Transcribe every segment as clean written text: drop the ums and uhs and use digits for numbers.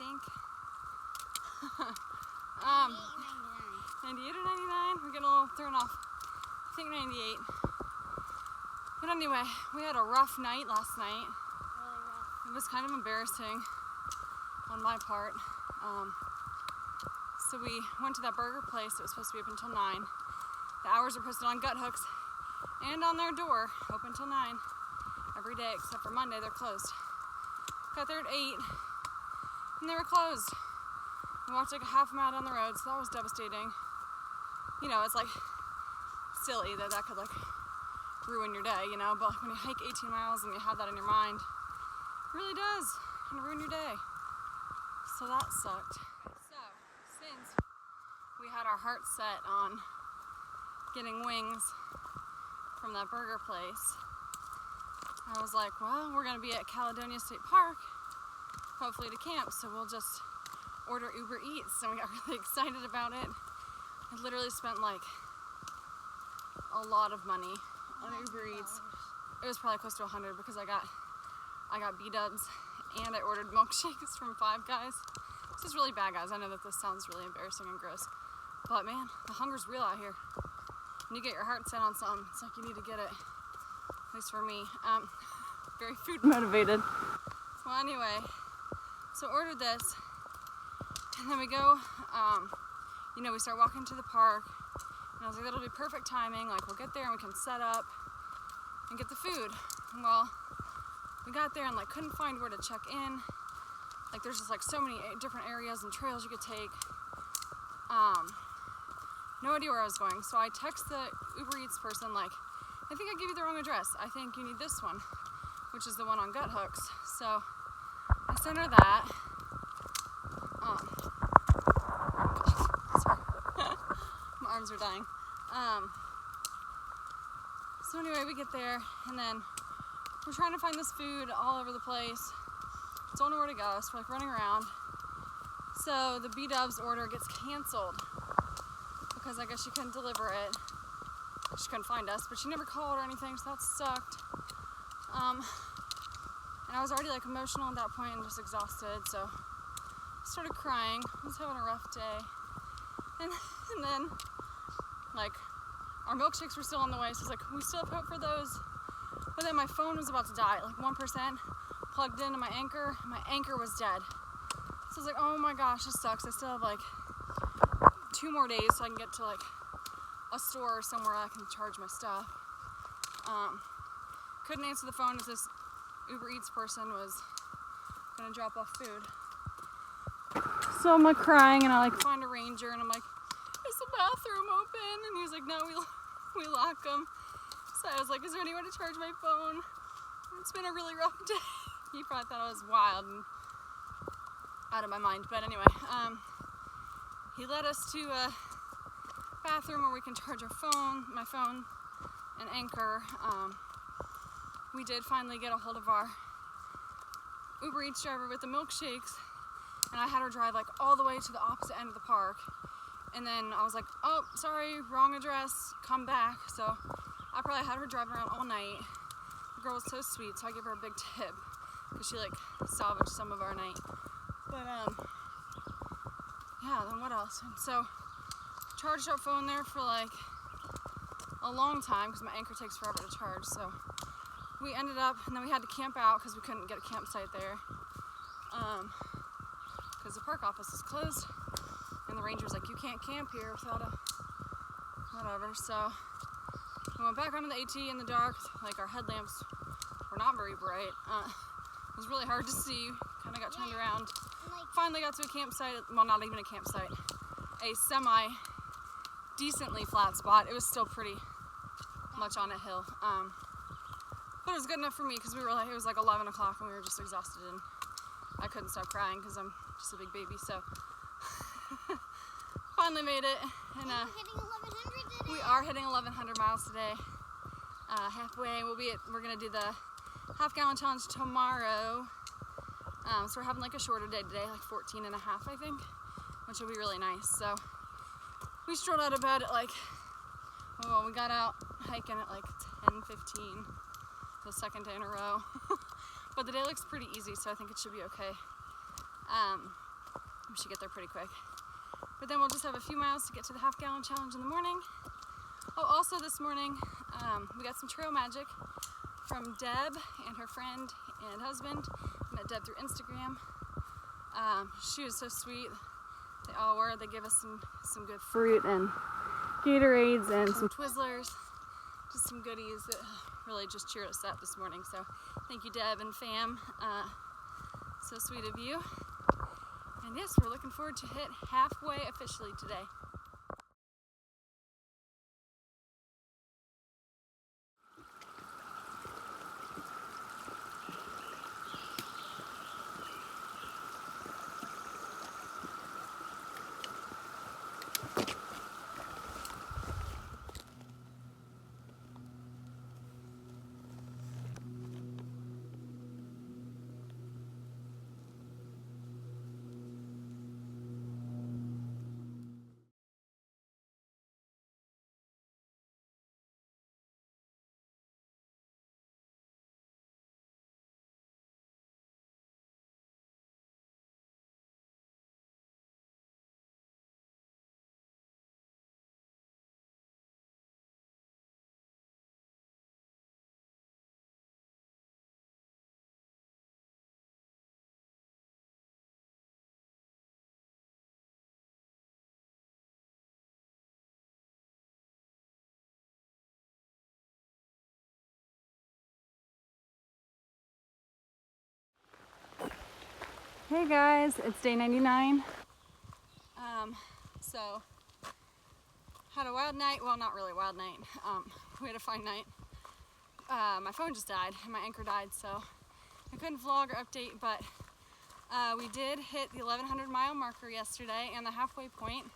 think. 98 or 99? We're getting a little thrown off. I think 98. But anyway, we had a rough night last night. Really rough. It was kind of embarrassing on my part. So we went to that burger place. It was supposed to be open until 9. The hours are posted on gut hooks and on their door, open till 9 every day except for Monday. They're closed. Got there at 8 and they were closed. We walked like a half mile down the road, so that was devastating. You know, it's like silly that could like ruin your day, you know, but like when you hike 18 miles and you have that in your mind, it really does kind of ruin your day. So that sucked. So since we had our hearts set on getting wings from that burger place, I was like, well, we're gonna be at Caledonia State Park, hopefully to camp, so we'll just order Uber Eats. And we got really excited about it. I literally spent like a lot of money on Uber Eats. It was probably close to 100 because I got B-dubs and I ordered milkshakes from Five Guys. This is really bad, guys. I know that this sounds really embarrassing and gross, but man, the hunger's real out here. When you get your heart set on something, it's like you need to get it. At least for me. Very food motivated. Well, anyway, so ordered this, and then we go, you know, we start walking to the park, and I was like, that'll be perfect timing. Like, we'll get there and we can set up and get the food. Well, we got there and like couldn't find where to check in. Like, there's just like so many different areas and trails you could take. No idea where I was going. So I text the Uber Eats person like, I think I gave you the wrong address. I think you need this one, which is the one on gut hooks. So I sent her that. Sorry. My arms are dying. So anyway, we get there and then we're trying to find this food all over the place. Don't know where to go, so we're like running around. So the B-Dubs order gets canceled because I guess she couldn't deliver it. She couldn't find us, but she never called or anything, so that sucked. And I was already like emotional at that point and just exhausted, so I started crying. I was having a rough day. And then like our milkshakes were still on the way, so I was like, we still have hope for those. But then my phone was about to die, like 1% plugged into my Anchor. My Anchor was dead. So I was like, oh my gosh, this sucks. I still have like 2 more days so I can get to like a store or somewhere I can charge my stuff. Couldn't answer the phone if this Uber Eats person was gonna drop off food. So I'm like crying and I like find a ranger and I'm like, is the bathroom open? And he was like, no, we lock them. So I was like, is there any way to charge my phone? It's been a really rough day. He probably thought I was wild and out of my mind. But anyway, he led us to a bathroom where we can charge my phone, and Anchor. We did finally get a hold of our Uber Eats driver with the milkshakes, and I had her drive like all the way to the opposite end of the park. And then I was like, oh, sorry, wrong address, come back. So I probably had her driving around all night. The girl was so sweet, so I gave her a big tip because she like salvaged some of our night. But yeah, then what else? And so charged our phone there for like a long time because my Anchor takes forever to charge. So we ended up, and then we had to camp out because we couldn't get a campsite there because the park office is closed. And the ranger's like, you can't camp here without a whatever. So we went back onto the AT in the dark. Like, our headlamps were not very bright. It was really hard to see. Kind of got turned around. Finally got to a campsite. Well, not even a campsite. A semi-decently flat spot. It was still pretty much on a hill. But it was good enough for me because we were like, it was like 11 o'clock and we were just exhausted and I couldn't stop crying because I'm just a big baby. So finally made it. And hitting 1,100 today? we are hitting 1,100 miles today. Halfway. We're gonna do the half-gallon challenge tomorrow. So we're having like a shorter day today, like 14 and a half, I think, which will be really nice. So we strolled out of bed at like, well, we got out hiking at like 10:15, the second day in a row. But the day looks pretty easy, so I think it should be okay. we should get there pretty quick. But then we'll just have a few miles to get to the half-gallon challenge in the morning. Oh, also this morning, we got some trail magic from Deb and her friend and husband. I met Deb through Instagram. She was so sweet. They all were. They gave us some good fruit and Gatorades and some Twizzlers. Just some goodies that really just cheered us up this morning. So thank you, Deb and fam. So sweet of you. And yes, we're looking forward to hit halfway officially today. Hey guys, it's day 99. So had a wild night. Well, not really a wild night. We had a fine night. My phone just died and my anchor died, so I couldn't vlog or update, but we did hit the 1100 mile marker yesterday and the halfway point.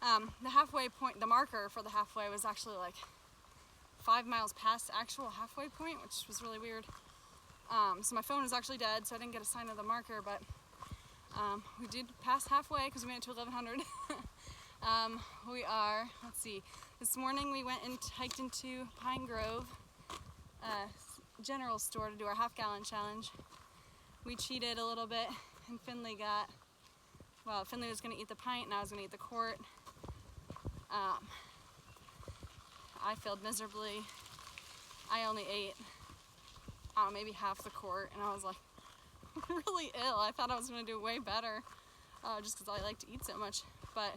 The marker for the halfway was actually like 5 miles past the actual halfway point, which was really weird. So my phone was actually dead, so I didn't get a sign of the marker, but we did pass halfway because we made it to 1100. We are, let's see, this morning we went and hiked into Pine Grove general store to do our half-gallon challenge. We cheated a little bit, and Finley was going to eat the pint and I was going to eat the quart. I failed miserably. I only ate maybe half the quart, and I was like really ill. I thought I was going to do way better just because I like to eat so much. But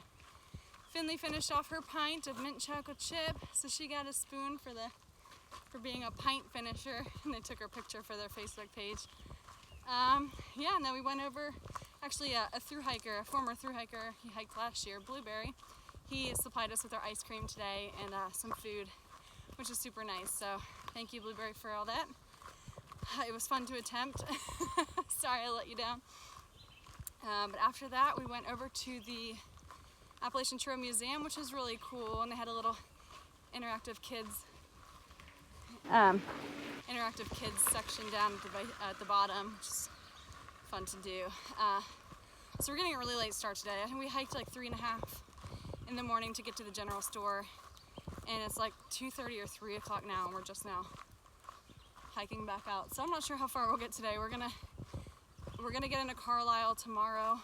Finley finished off her pint of mint chocolate chip, so she got a spoon for being a pint finisher, and they took her picture for their Facebook page. Yeah, and then we went over, actually a former thru hiker, he hiked last year, Blueberry. He supplied us with our ice cream today and some food, which is super nice. So thank you, Blueberry, for all that. It was fun to attempt. Sorry I let you down. But after that, we went over to the Appalachian Trail Museum, which was really cool, and they had a little interactive kids section down at the bottom, which is fun to do. So we're getting a really late start today. I think we hiked like 3:30 in the morning to get to the general store, and it's like 2:30 or 3 o'clock now, and we're just now hiking back out. So I'm not sure how far we'll get today. We're gonna get into Carlisle tomorrow,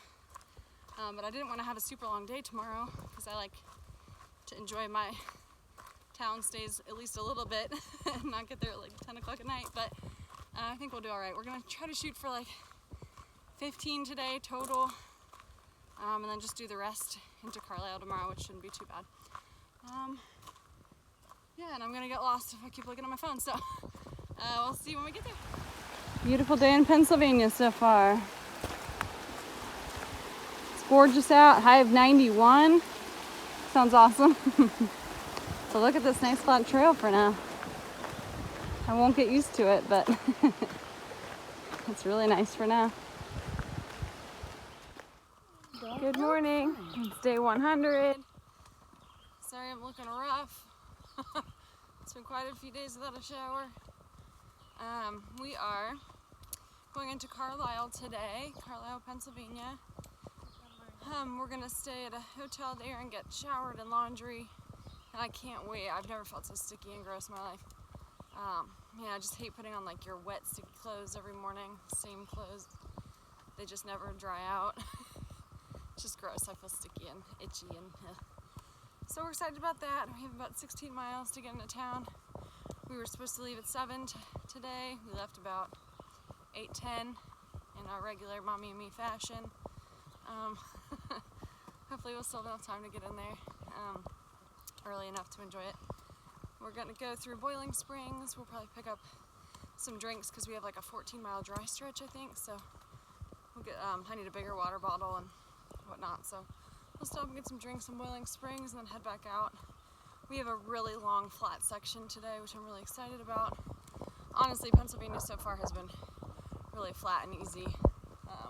but I didn't want to have a super long day tomorrow because I like to enjoy my town stays at least a little bit and not get there at like 10 o'clock at night. But I think we'll do all right. We're gonna try to shoot for like 15 today total, and then just do the rest into Carlisle tomorrow, which shouldn't be too bad. Yeah, and I'm gonna get lost if I keep looking at my phone, so we'll see when we get there. Beautiful day in Pennsylvania so far. It's gorgeous out, high of 91. Sounds awesome. So look at this nice flat trail for now. I won't get used to it, but it's really nice for now. Good morning. It's day 100. Sorry I'm looking rough. It's been quite a few days without a shower. We are going into Carlisle today, Carlisle, Pennsylvania. We're gonna stay at a hotel there and get showered and laundry, and I can't wait. I've never felt so sticky and gross in my life. Yeah, I just hate putting on like your wet, sticky clothes every morning. Same clothes. They just never dry out. It's just gross. I feel sticky and itchy and so we're excited about that. We have about 16 miles to get into town. We were supposed to leave at 7 today. We left about 8:10 in our regular mommy and me fashion. Hopefully we'll still have enough time to get in there early enough to enjoy it. We're going to go through Boiling Springs. We'll probably pick up some drinks because we have like a 14-mile dry stretch, I think. So we'll get. I need a bigger water bottle and whatnot. So we'll stop and get some drinks in Boiling Springs and then head back out. We have a really long flat section today, which I'm really excited about. Honestly, Pennsylvania so far has been really flat and easy,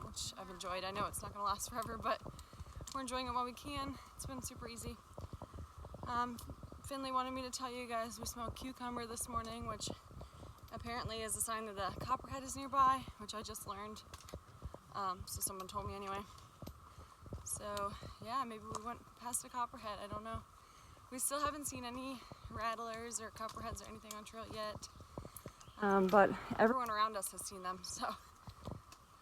which I've enjoyed. I know it's not going to last forever, but we're enjoying it while we can. It's been super easy. Finley wanted me to tell you guys we smelled cucumber this morning, which apparently is a sign that the copperhead is nearby, which I just learned. So someone told me anyway. So yeah, maybe we went past a copperhead, I don't know. We still haven't seen any rattlers or copperheads or anything on trail yet. But everyone around us has seen them, so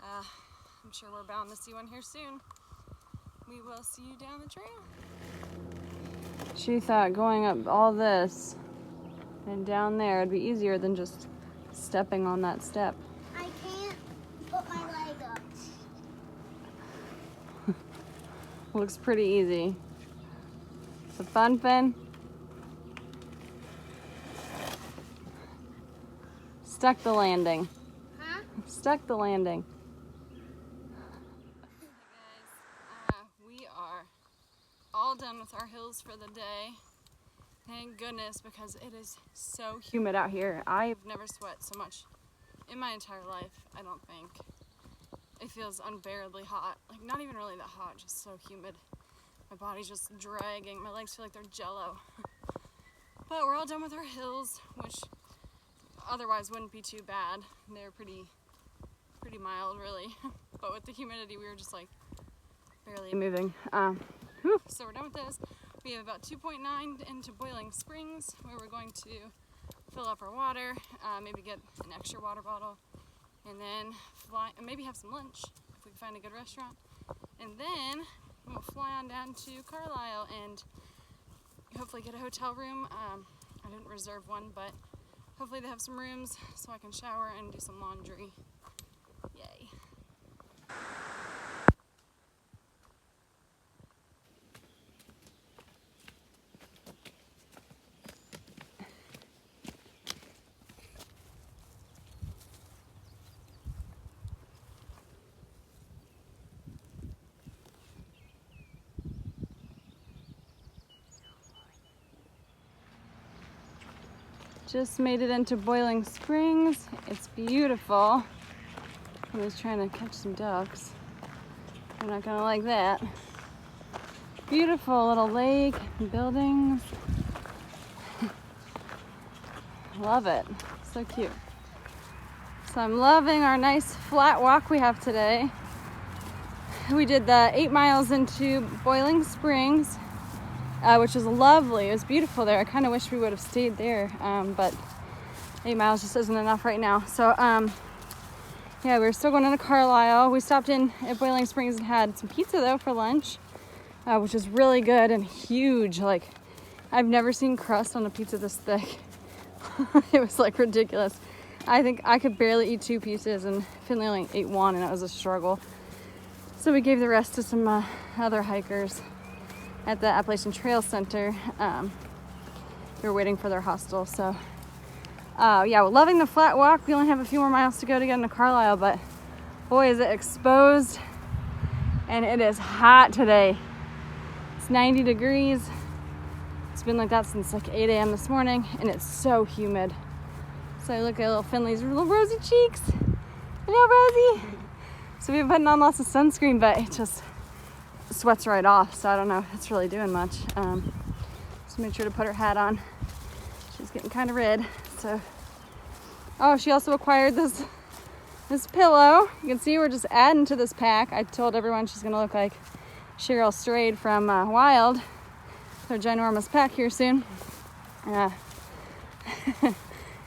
I'm sure we're bound to see one here soon. We will see you down the trail. She thought going up all this and down there would be easier than just stepping on that step. I can't put my leg up. Looks pretty easy. It's a fun, Finn. Stuck the landing. Huh? Stuck the landing. Hey guys, we are all done with our hills for the day. Thank goodness, because it is so humid out here. I've never sweat so much in my entire life, I don't think. It feels unbearably hot. Like, not even really that hot, just so humid. My body's just dragging. My legs feel like they're jello. But we're all done with our hills, which otherwise wouldn't be too bad. They're pretty mild, really. But with the humidity, we were just like barely moving. So we're done with this. We have about 2.9 into Boiling Springs, where we're going to fill up our water, maybe get an extra water bottle, and then fly, and maybe have some lunch if we can find a good restaurant. And then we'll fly on down to Carlisle and hopefully get a hotel room. I didn't reserve one, but hopefully they have some rooms so I can shower and do some laundry. Yay. Just made it into Boiling Springs. It's beautiful. I was trying to catch some ducks. They're not gonna like that. Beautiful little lake and buildings. Love it. So cute. So I'm loving our nice flat walk we have today. We did the 8 miles into Boiling Springs, which was lovely. It was beautiful there. I kind of wish we would have stayed there, but 8 miles just isn't enough right now. So yeah, we're still going into Carlisle. We stopped in at Boiling Springs and had some pizza though for lunch, which is really good and huge. Like, I've never seen crust on a pizza this thick. It was like ridiculous. I think I could barely eat 2 pieces, and Finley only ate 1, and it was a struggle. So we gave the rest to some other hikers at the Appalachian Trail Center. We were waiting for their hostel. So yeah, we're loving the flat walk. We only have a few more miles to go to get into Carlisle, but boy, is it exposed, and it is hot today. It's 90 degrees. It's been like that since like 8 a.m. this morning, and it's so humid. So look at little Finley's little rosy cheeks. Hello, Rosie. So we've been putting on lots of sunscreen, but it just sweats right off. So I don't know if it's really doing much. So made sure to put her hat on. She's getting kind of red. So, oh, she also acquired this pillow. You can see we're just adding to this pack. I told everyone she's gonna look like Cheryl Strayed from Wild. Her ginormous pack here soon.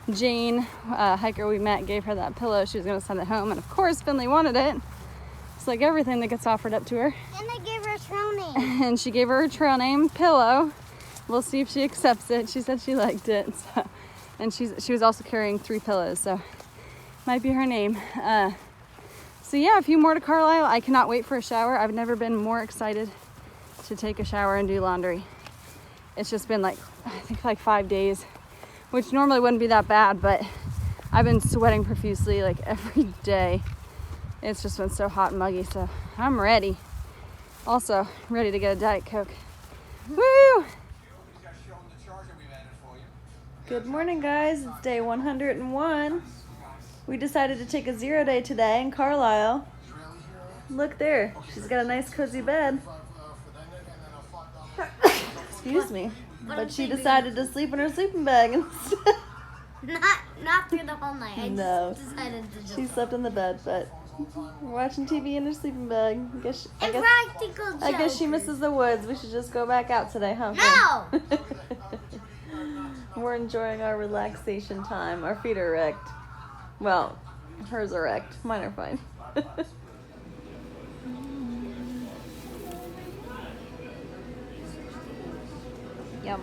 Jane, hiker we met, gave her that pillow. She was going to send it home, and of course Finley wanted it. It's like everything that gets offered up to her. And they gave her and she gave her her trail name, Pillow. We'll see if she accepts it. She said she liked it. So. And she was also carrying 3 pillows, so might be her name. So yeah, a few more to Carlisle. I cannot wait for a shower. I've never been more excited to take a shower and do laundry. It's just been like, I think like 5 days, which normally wouldn't be that bad, but I've been sweating profusely like every day. It's just been so hot and muggy, so I'm ready. Also, ready to get a Diet Coke. Woo! Good morning, guys. It's day 101. We decided to take a 0 day today in Carlisle. Look there. She's got a nice cozy bed. Excuse me. But she decided to sleep in her sleeping bag instead. Not through the whole night. I No. just decided to just... She slept in the bed, but we're watching TV in her sleeping bag. I guess she misses the woods. We should just go back out today, huh? No! We're enjoying our relaxation time. Our feet are wrecked. Well, hers are wrecked. Mine are fine. Yum.